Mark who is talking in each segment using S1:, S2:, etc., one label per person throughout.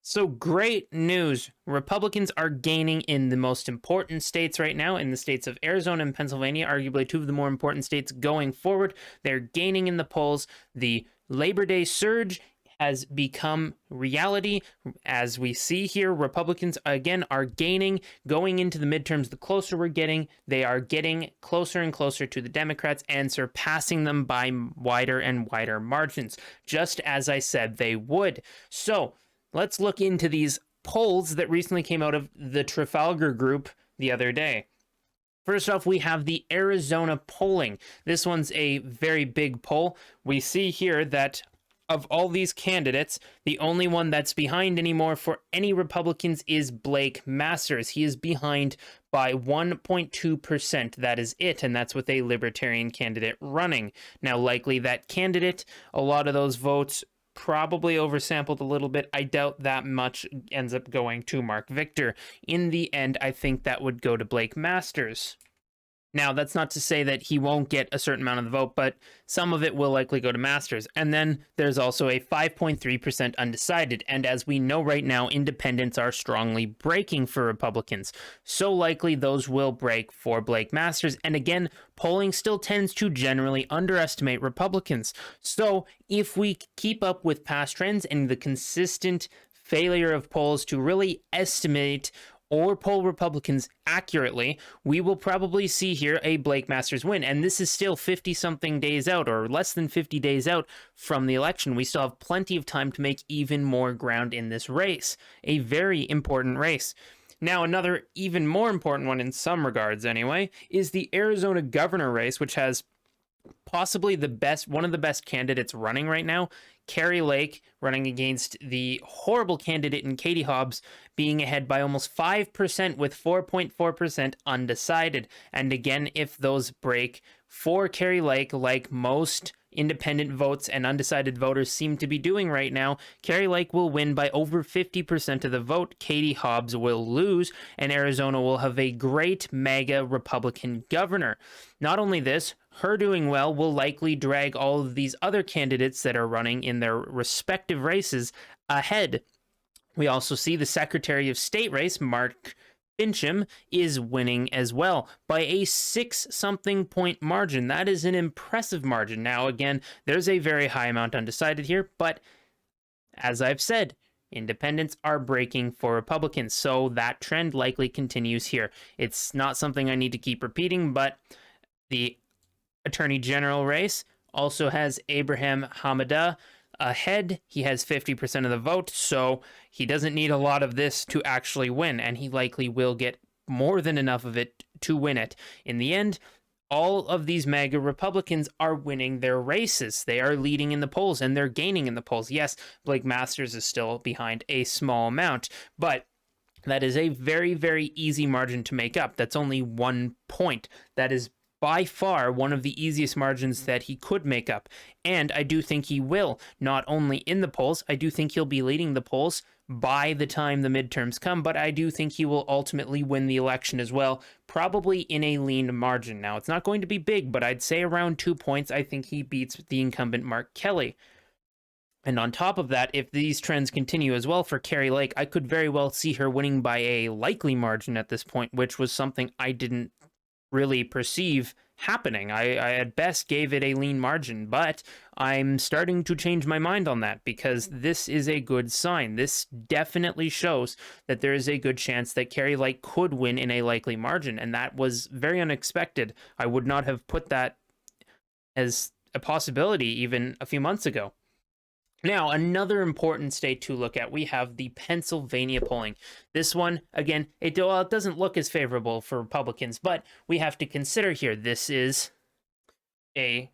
S1: So great news. Republicans are gaining in the most important states right now, in the states of Arizona and Pennsylvania, arguably two of the more important states going forward. They're gaining in the polls. The Labor Day surge has become reality. As we see here, Republicans again are gaining going into the midterms. The closer we're getting, they are getting closer and closer to the Democrats and surpassing them by wider and wider margins, just as I said they would. So let's look into these polls that recently came out of the Trafalgar Group the other day. First off, we have the Arizona polling. This one's a very big poll. We see here that of all these candidates, the only one that's behind anymore for any Republicans is Blake Masters. He is behind by 1.2%. That is it, and that's with a Libertarian candidate running. Now, likely that candidate, a lot of those votes probably oversampled a little bit. I doubt that much ends up going to Mark Victor. In the end, I think that would go to Blake Masters. Now, that's not to say that he won't get a certain amount of the vote, but some of it will likely go to Masters. And then there's also a 5.3% undecided. And as we know right now, independents are strongly breaking for Republicans. So likely those will break for Blake Masters. And again, polling still tends to generally underestimate Republicans. So if we keep up with past trends and the consistent failure of polls to really estimate or poll Republicans accurately, we will probably see here a Blake Masters win. And this is still 50-something days out, or less than 50 days out from the election. We still have plenty of time to make even more ground in this race. A very important race. Now, another even more important one in some regards anyway, is the Arizona governor race, which has possibly one of the best candidates running right now. Kari Lake running against the horrible candidate in Katie Hobbs, being ahead by almost 5% with 4.4% undecided. And again, if those break for Kari Lake, like most independent votes and undecided voters seem to be doing right now, Kari Lake will win by over 50% of the vote. Katie Hobbs will lose, and Arizona will have a great MAGA Republican governor. Not only this, her doing well will likely drag all of these other candidates that are running in their respective races ahead. We also see the Secretary of State race, Mark Fincham, is winning as well by a 6-something point margin. That is an impressive margin. Now, again, there's a very high amount undecided here, but as I've said, independents are breaking for Republicans, so that trend likely continues here. It's not something I need to keep repeating, but the Attorney General race also has Abraham Hamada ahead. He has 50% of the vote, so he doesn't need a lot of this to actually win, and he likely will get more than enough of it to win it. In the end, all of these MAGA Republicans are winning their races. They are leading in the polls, and they're gaining in the polls. Yes, Blake Masters is still behind a small amount, but that is a very, very easy margin to make up. That's only 1 point. That is by far one of the easiest margins that he could make up. And I do think he will, not only in the polls, I do think he'll be leading the polls by the time the midterms come, but I do think he will ultimately win the election as well, probably in a lean margin. Now, it's not going to be big, but I'd say around 2 points. I think he beats the incumbent Mark Kelly. And on top of that, if these trends continue as well for Kari Lake, I could very well see her winning by a likely margin at this point, which was something I didn't really perceive happening. I at best gave it a lean margin, but I'm starting to change my mind on that because this is a good sign. This definitely shows that there is a good chance that Kari Lake could win in a likely margin, and that was very unexpected. I would not have put that as a possibility even a few months ago. Now, another important state to look at, we have the Pennsylvania polling. This one, again, it doesn't look as favorable for Republicans, but we have to consider here, this is a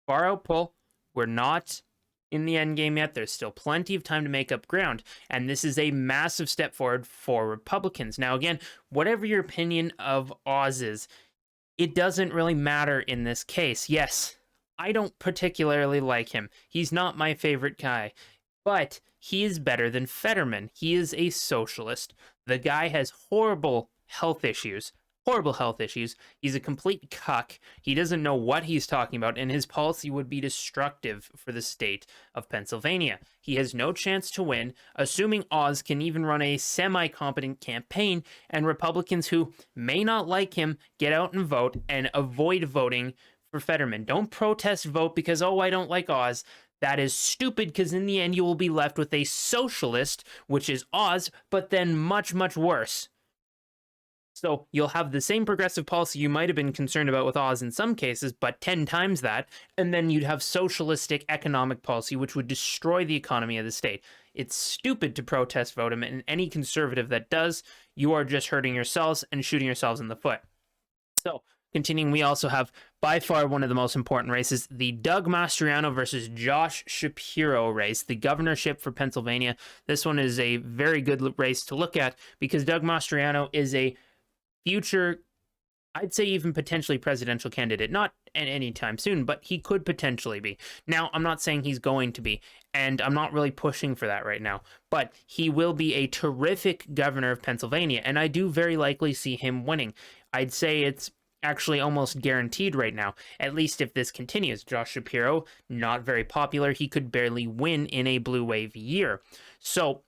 S1: far out poll. We're not in the end game yet. There's still plenty of time to make up ground, and this is a massive step forward for Republicans. Now, again, whatever your opinion of Oz is, it doesn't really matter in this case. Yes, I don't particularly like him. He's not my favorite guy, but he is better than Fetterman. He is a socialist. The guy has horrible health issues. horrible health issues. He's a complete cuck. He doesn't know what he's talking about, and his policy would be destructive for the state of Pennsylvania. He has no chance to win, assuming Oz can even run a semi-competent campaign, and Republicans who may not like him get out and vote and avoid voting for Fetterman. Don't protest vote because, oh, I don't like Oz. That is stupid because in the end you will be left with a socialist, which is Oz, but then much, much worse. So you'll have the same progressive policy you might have been concerned about with Oz in some cases, but 10 times that, and then you'd have socialistic economic policy, which would destroy the economy of the state. It's stupid to protest vote him, and any conservative that does, you are just hurting yourselves and shooting yourselves in the foot. So, continuing, we also have by far one of the most important races, the Doug Mastriano versus Josh Shapiro race, the governorship for Pennsylvania. This one is a very good race to look at because Doug Mastriano is a future, I'd say even potentially presidential candidate, not at any time soon, but he could potentially be. Now, I'm not saying he's going to be, and I'm not really pushing for that right now, but he will be a terrific governor of Pennsylvania, and I do very likely see him winning. I'd say it's actually almost guaranteed right now, at least if this continues. Josh Shapiro, not very popular. He could barely win in a blue wave year. So,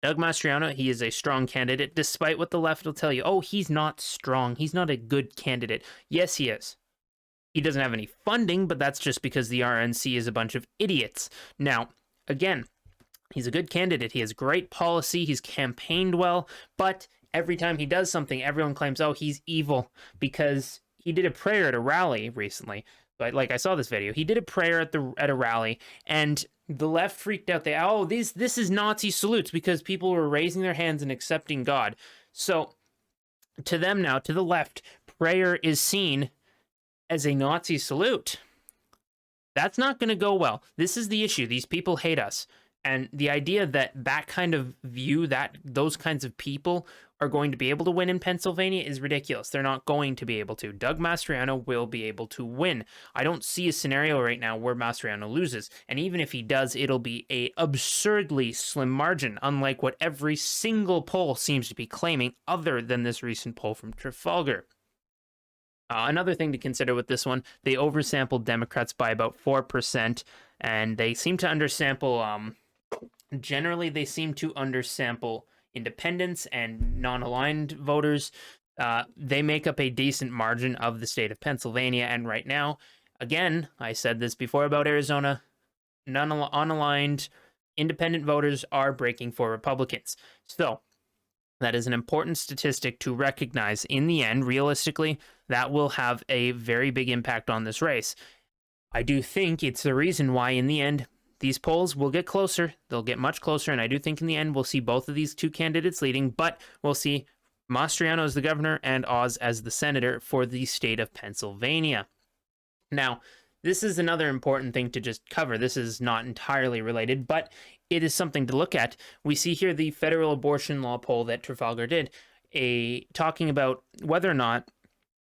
S1: Doug Mastriano, he is a strong candidate, despite what the left will tell you. Oh, he's not strong. He's not a good candidate. Yes, he is. He doesn't have any funding, but that's just because the RNC is a bunch of idiots. Now, again, he's a good candidate. He has great policy. He's campaigned well, but every time he does something, everyone claims, oh, he's evil, because he did a prayer at a rally recently. But like I saw this video, he did a prayer at a rally, and the left freaked out. This is Nazi salutes because people were raising their hands and accepting God. So to them now, to the left, prayer is seen as a Nazi salute. That's not going to go well. This is the issue. These people hate us. And the idea that kind of view, that those kinds of people are going to be able to win in Pennsylvania is ridiculous. They're not going to be able to. Doug Mastriano will be able to win. I don't see a scenario right now where Mastriano loses. And even if he does, it'll be a absurdly slim margin, unlike what every single poll seems to be claiming, other than this recent poll from Trafalgar. Another thing to consider with this one, they oversampled Democrats by about 4%, and they seem to undersample... Generally, they seem to undersample independents and non-aligned voters. They make up a decent margin of the state of Pennsylvania, and right now, again, I said this before about Arizona, unaligned independent voters are breaking for Republicans. So, that is an important statistic to recognize. In the end, realistically, that will have a very big impact on this race. I do think it's the reason why, in the end, these polls will get closer. They'll get much closer, and I do think in the end we'll see both of these two candidates leading, but we'll see Mastriano as the governor and Oz as the senator for the state of Pennsylvania. Now, this is another important thing to just cover. This is not entirely related, but it is something to look at. We see here the federal abortion law poll that Trafalgar did, talking about whether or not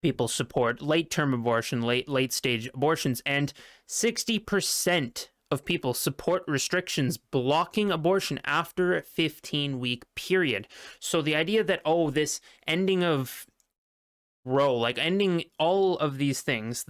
S1: people support late-term abortion, late-stage abortions, and 60% of people support restrictions blocking abortion after a 15-week period. So the idea that, oh, this ending of Roe, like ending all of these things,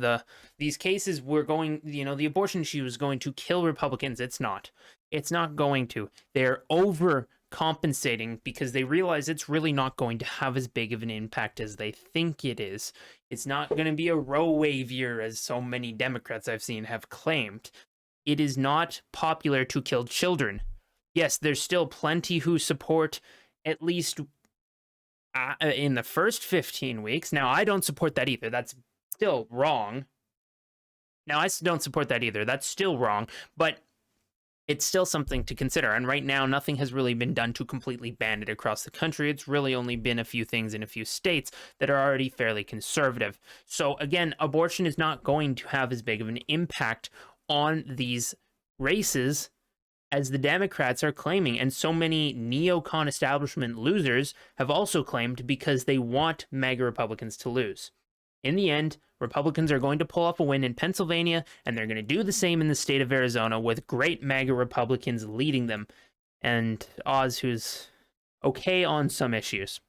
S1: these cases were going, the abortion issue is going to kill Republicans. It's not. It's not going to. They're overcompensating because they realize it's really not going to have as big of an impact as they think it is. It's not going to be a Roe wave year, as so many Democrats I've seen have claimed. It is not popular to kill children. Yes, there's still plenty who support at least in the first 15 weeks. Now, I don't support that either. That's still wrong. Now, I don't support that either. That's still wrong, but it's still something to consider. And right now, nothing has really been done to completely ban it across the country. It's really only been a few things in a few states that are already fairly conservative. So again, abortion is not going to have as big of an impact on these races as the Democrats are claiming, and so many neocon establishment losers have also claimed because they want MAGA Republicans to lose. In the end, Republicans are going to pull off a win in Pennsylvania, and they're going to do the same in the state of Arizona with great MAGA Republicans leading them, and Oz, who's okay on some issues.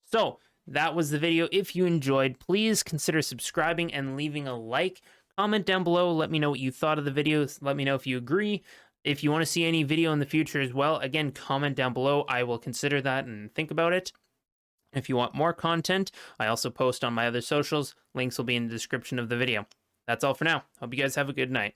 S1: So, that was the video. If you enjoyed, please consider subscribing and leaving a like. Comment down below. Let me know what you thought of the video. Let me know if you agree. If you want to see any video in the future as well, again, comment down below. I will consider that and think about it. If you want more content, I also post on my other socials. Links will be in the description of the video. That's all for now. Hope you guys have a good night.